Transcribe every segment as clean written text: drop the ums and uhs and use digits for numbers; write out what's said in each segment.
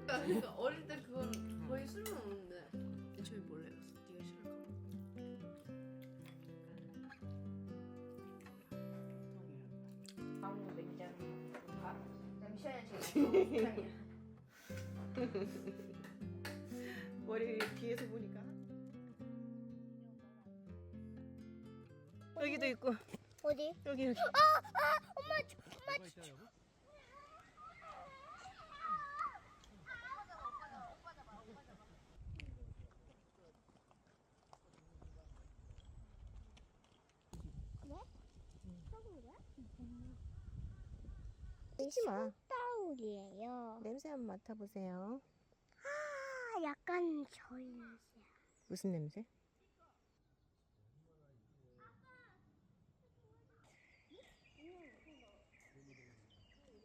그러니까 어릴 때 그건 거의 술 먹는데 저희 몰래 갔어. 네가 싫을까 봐. 아무 냉장고 봐. 잠시만요, 제가 잠시만요. 머리 뒤에서 보니까 여기도 있고 어디? 여기 여기. 엄마, 엄마. 있어요, 여보? 끊지 마. 따울이에요. 냄새 한번 맡아보세요. 아, 약간 저희 냄새야. 무슨 냄새?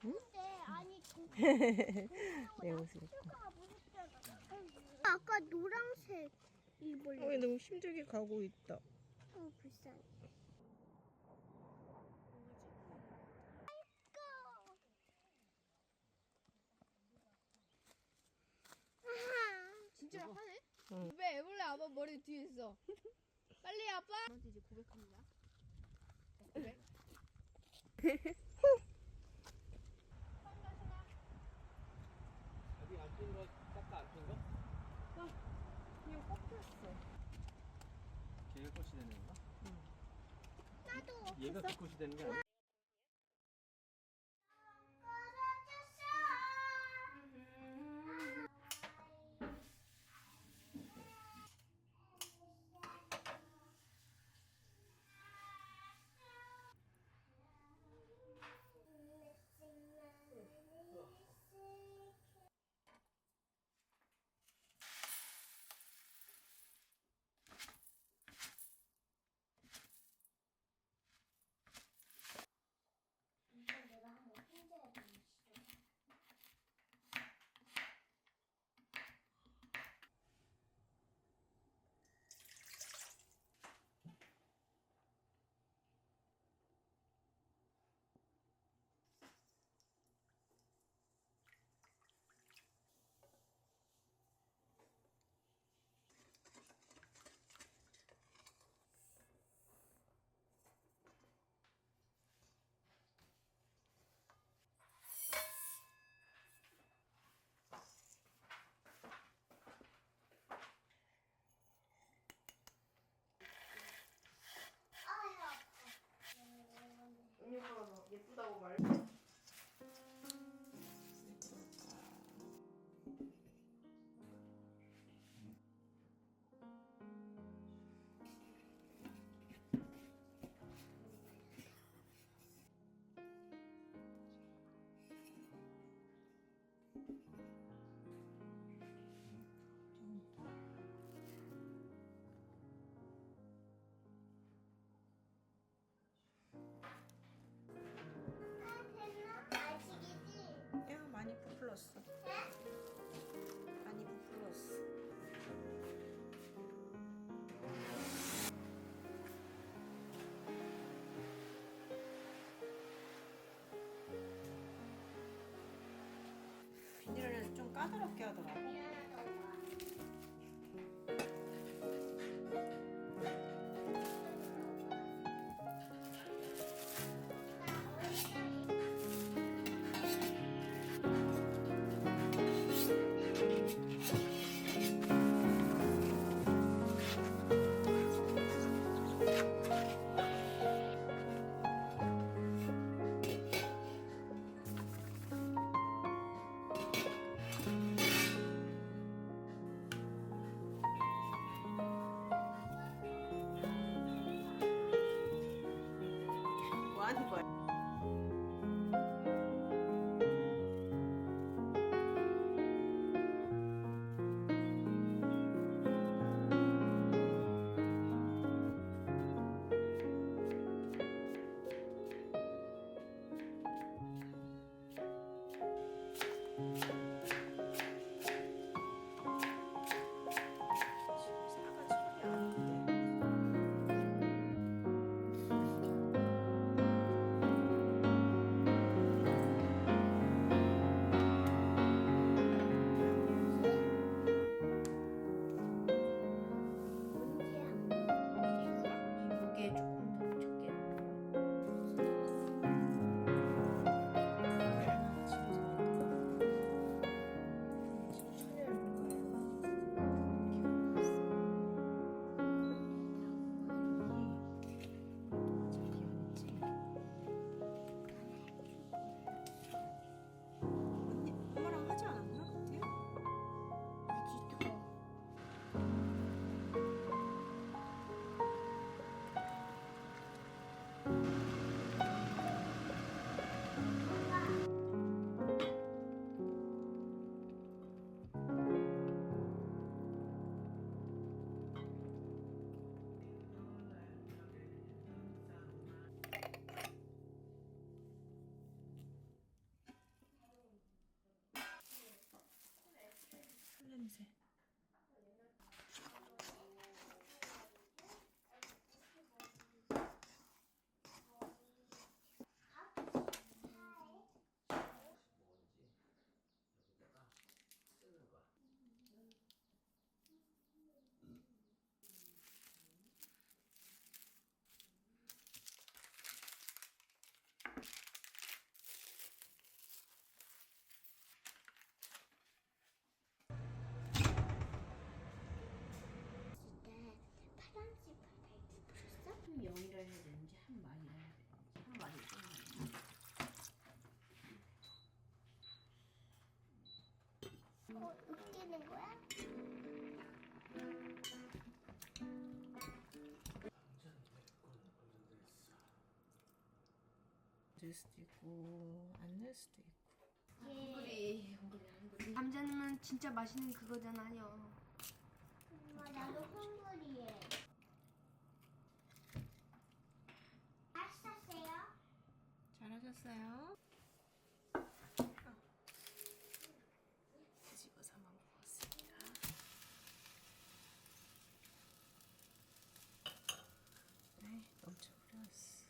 근데 아니 내 모습. 아까 노란색 일벌레. 너무 힘들게 가고 있다. 불쌍해. 진짜 하네? 응. 왜 애벌레 아빠 머리 뒤에 있어? 빨리 아빠. 저한테 이제 고백합니다. 고백. 여기 안 핀 거, 깎아 안 핀 거? 그냥 꺾였어. 걔가 꽃이 되는 건가? 나도. 얘가 그 꽃이 되는 게 아니야? 내가 한번 혼자야 되시죠. 언니 오빠가 막 예쁘다고 말. 아직이지? 야, 많이 부풀었어. 많이 부풀었어. 비닐을 좀 까다롭게 하더라고. 미안하다, 오빠. 뭐 하는 거야? 냄새. 때 파란색 발달지 보셨어? 한 0이라 해야 되는지 한 만이라 해야 되는지 한 만이 웃기는 거야? 될 수도 있고 안 될 수도 있고. 감자는 진짜 맛있는 그거잖아요. 엄마 나도 헝그리해. 맛있었어요? 잘하셨어요. 뒤집어서만 먹었습니다. 네, 넘쳐버렸어.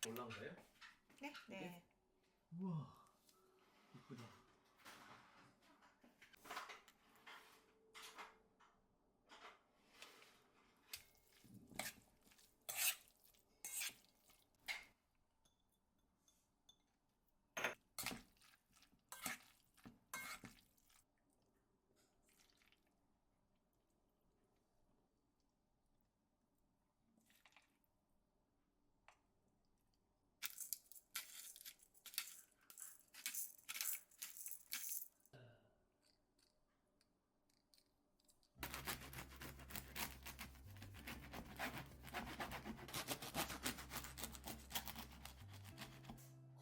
올라온 거예요? 네, 네. 우와, 이쁘다.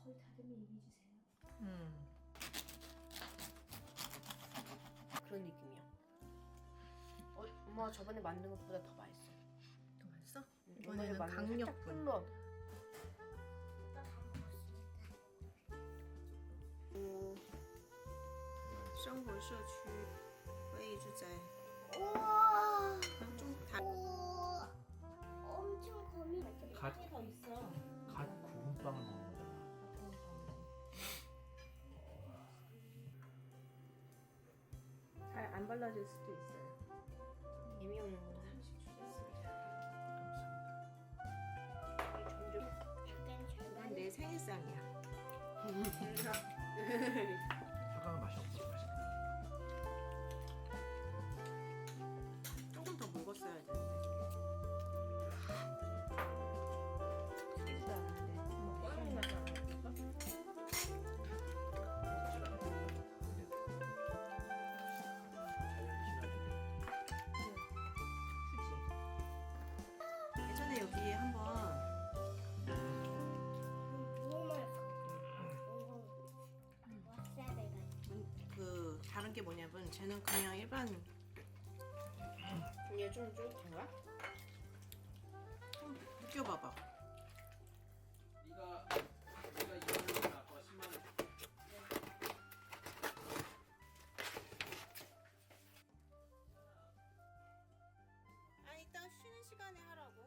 거의 다 되면 얘기해 주세요. 그런 느낌이야. 엄마 저번에 만든 것보다 더 맛있어. 더 맛있어? 이번에는 이번에는 강력분. 풀러.生活社区会一直在 우와. 좀 다. 우와. 엄청 거미. 갓, 더 있어. 갓 구운 빵을 먹는 거잖아. 잘 안 발라질 수도 있어요. 이미 오는구나. 약간 절반. 내 생일상이야. 사과는 맛이 없어. 맛있네. 조금 더 묽었어야 되는데. 예전에 여기 한번 그 다른 게 뭐냐면 쟤는 그냥 일반 얘 좀 쫄깃한 거야? 느껴봐봐. 네가 이걸로 아빠 10만 원. 아 이따 쉬는 시간에 하라고.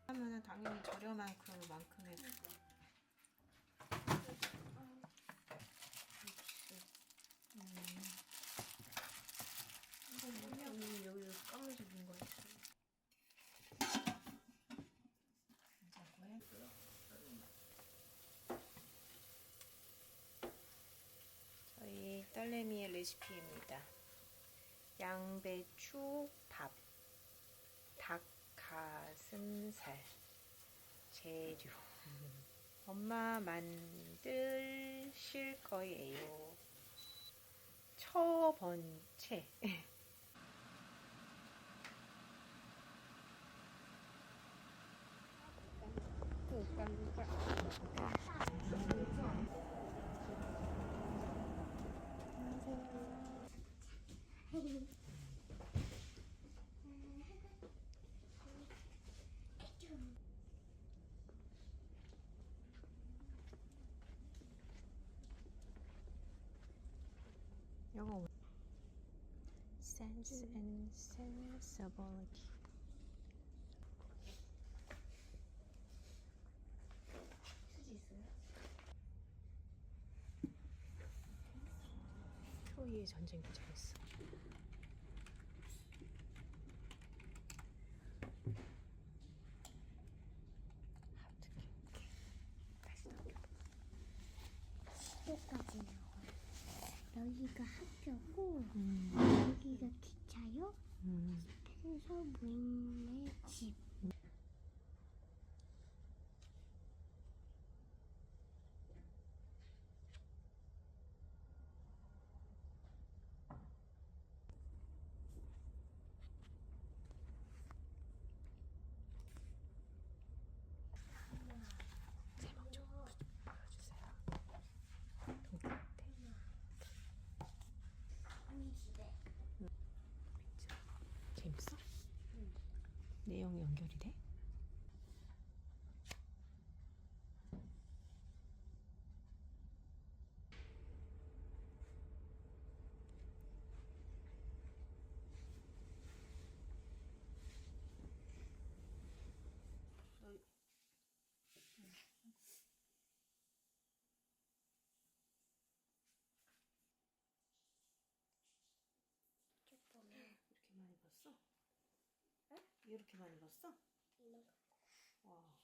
하면은 당연히 저렴한 그만큼의 여기 까만색인 거 있어. 냉장고에 레시피입니다. 양배추 밥, 닭가슴살 재료. 엄마 만드실 거예요. 첫 번째. 영어 Sense and sensibility. 트로이의 전쟁도 잘했어. 시도까지 나와요. 여기가 학교고 여기가 기차역. 그래서 무인의 집. 제목 좀 보여주세요. 재밌어? 내용이 연결이 돼? 이렇게 많이 봤어? 이렇게 많이 봤어? 이만큼. 와, 많이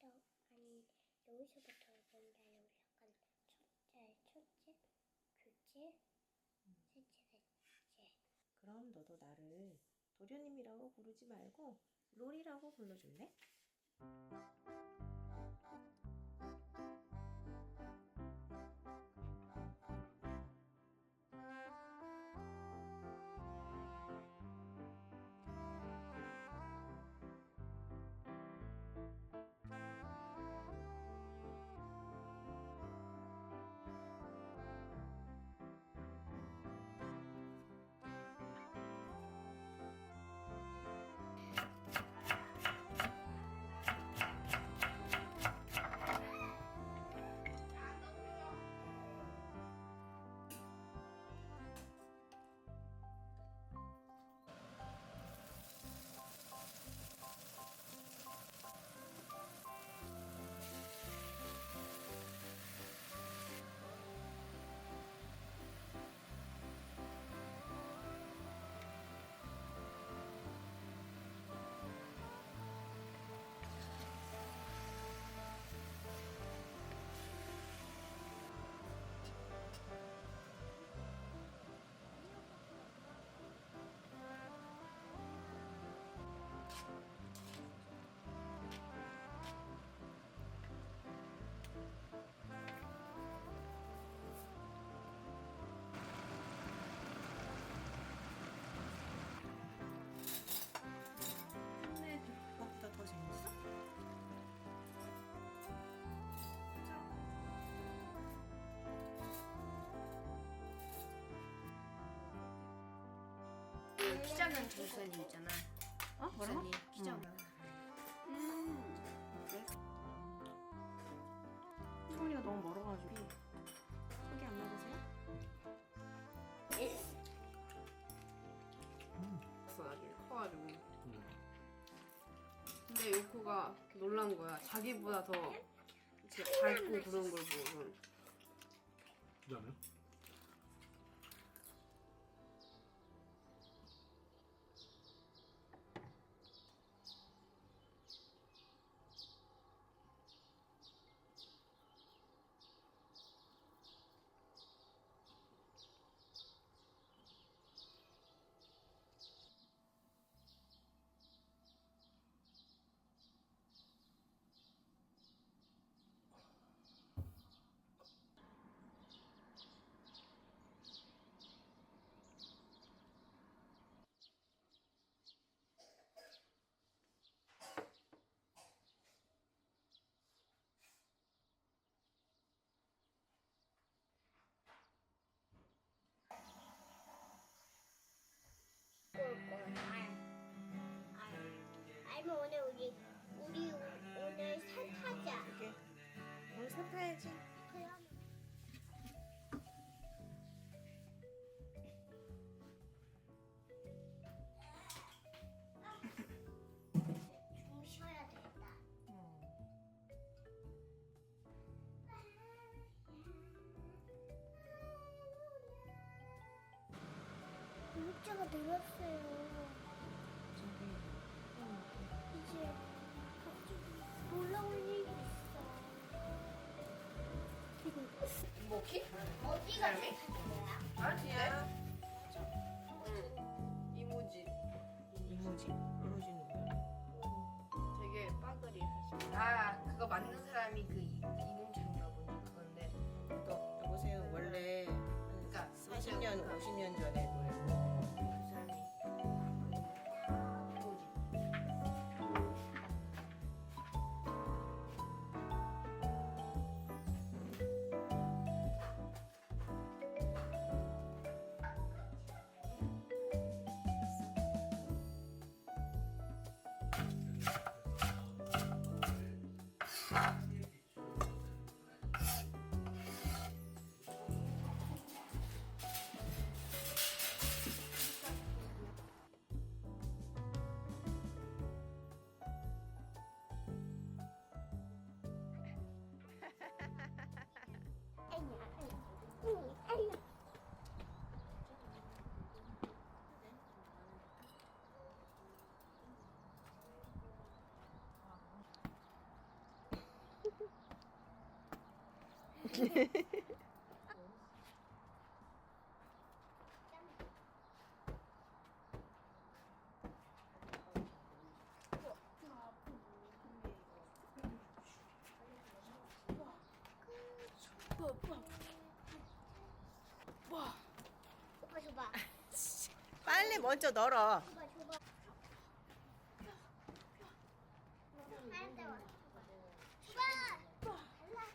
봤네. 아니 여기서부터 본다. 여기 약간 첫째, 둘째, 셋째. 그럼 너도 나를 도련님이라고 부르지 말고 롤이라고 불러줄래? 그것보다 더 재밌어? 피자는 전수님 있잖아. 어? 뭐라고? 전수님 피자는. 소리가 너무 멀어가지고 속이 안 맞으세요? 나중에 커가지고. 근데 요코가 놀란 거야. 자기보다 더 이렇게 밝고 그런 걸 보고. 그다음에 몰랐어요. 이제 갑자기 올라올 일이 있어. 이모키? 어디가 도착이야? 아니야. 응. 이모지. 이모지? 이모지는 뭐야? 되게 빠글이 사실. 아 그거 만든 사람이 그 이몽창이라고 그건데 또 여보세요. 원래 그러니까 40년, 50년 전에 노래고. 그 사람이 이모지. 오빠 줘봐. 빨리 먼저 널어. 오빠 줘봐. 하얀 데 와. 줘봐. 달라.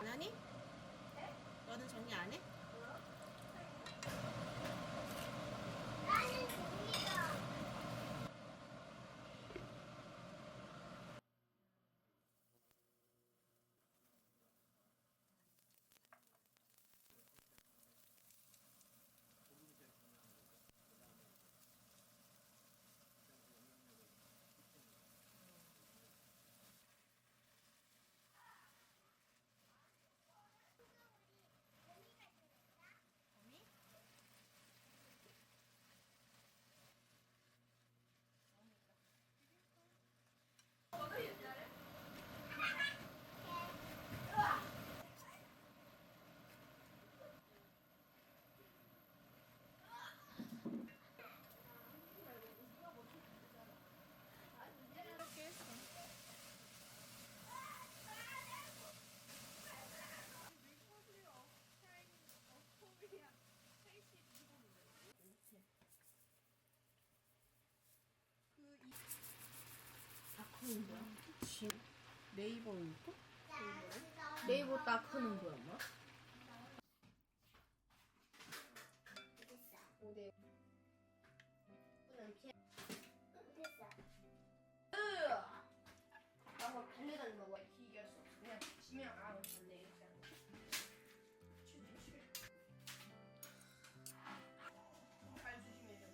안 하니? 너는 정리 안 해? 나는 종이가. 네이버 유튜브? 네이버 다크는 뭐야, 엄마? 나서 달려다니는 거 이기할 수 없어. 그냥 지면 아 원래 이렇게 하는 거야. 잘 조심해야 돼.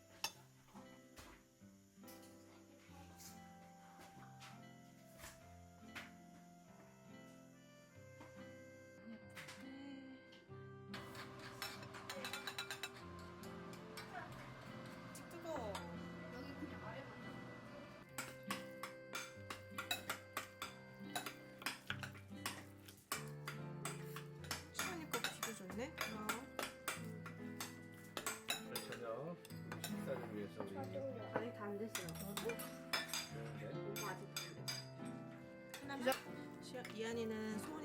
뜨거워. 여기 그냥 아래만. 추우니까 비도 좋네. 저녁 식사를 위해서 우리 아직 다 안 됐어요. 네. 엄마 아직 안 됐어. 이한이는 소원